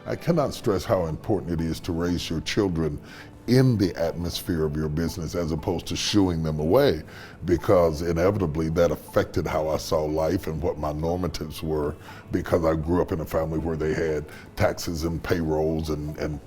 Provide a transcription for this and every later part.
I cannot stress how important it is to raise your children in the atmosphere of your business as opposed to shooing them away, because inevitably that affected how I saw life and what my normatives were, because I grew up in a family where they had taxes and payrolls and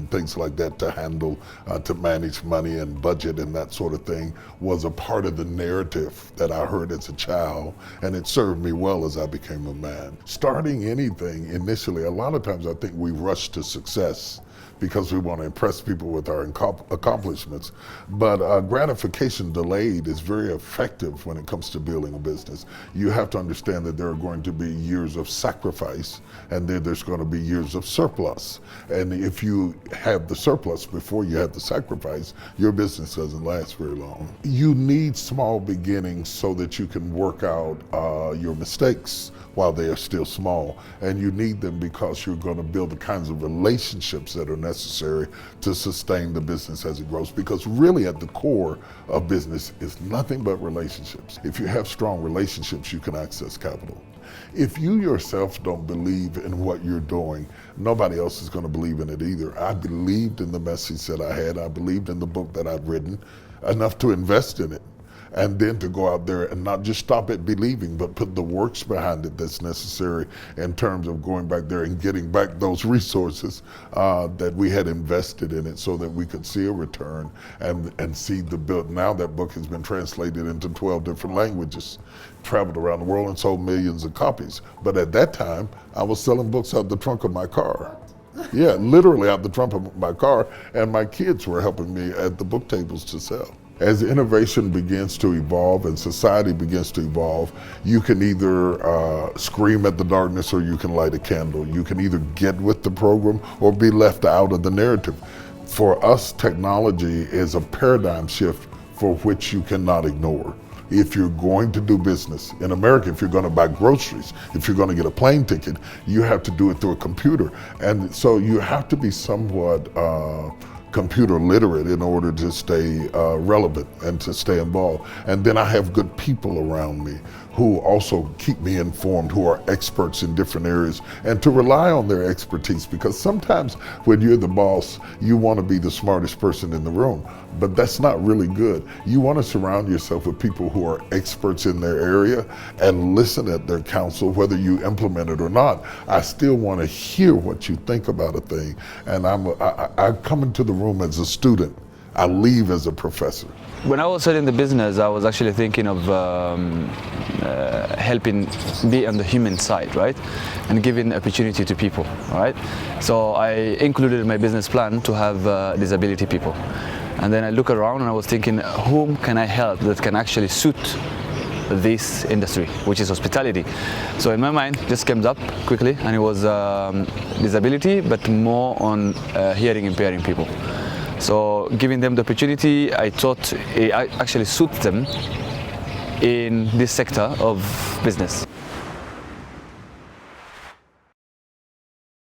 things like that to handle, to manage money and budget and that sort of thing was a part of the narrative that I heard as a child, and it served me well as I became a man. Starting anything initially, a lot of times I think we rush to success because we want to impress people with our accomplishments. But gratification delayed is very effective when it comes to building a business. You have to understand that there are going to be years of sacrifice, and then there's going to be years of surplus. And if you have the surplus before you have the sacrifice, your business doesn't last very long. You need small beginnings so that you can work out your mistakes while they are still small. And you need them because you're going to build the kinds of relationships that are necessary to sustain the business as it grows. Because really at the core of business is nothing but relationships. If you have strong relationships, you can access capital. If you yourself don't believe in what you're doing, nobody else is going to believe in it either. I believed in the message that I had. I believed in the book that I'd written enough to invest in it. And then to go out there and not just stop at believing, but put the works behind it that's necessary in terms of going back there and getting back those resources that we had invested in it so that we could see a return and see the build. Now that book has been translated into 12 different languages, traveled around the world and sold millions of copies. But at that time, I was selling books out the trunk of my car. Yeah, literally out the trunk of my car, and my kids were helping me at the book tables to sell. As innovation begins to evolve and society begins to evolve, you can either scream at the darkness or you can light a candle. You can either get with the program or be left out of the narrative. For us, technology is a paradigm shift for which you cannot ignore. If you're going to do business in America, if you're going to buy groceries, if you're going to get a plane ticket, you have to do it through a computer. And so you have to be somewhat computer literate in order to stay relevant and to stay involved. And then I have good people around me who also keep me informed, who are experts in different areas, and to rely on their expertise, because sometimes when you're the boss, you want to be the smartest person in the room, but that's not really good. You want to surround yourself with people who are experts in their area and listen at their counsel, whether you implement it or not. I still want to hear what you think about a thing, and I come into the room as a student. I leave as a professor. When I was starting the business, I was actually thinking of helping be on the human side, right? And giving opportunity to people, right? So I included in my business plan to have disability people. And then I look around and I was thinking, whom can I help that can actually suit this industry, which is hospitality? So in my mind, just came up quickly, and it was disability, but more on hearing impairing people. So giving them the opportunity, I thought it actually suits them in this sector of business.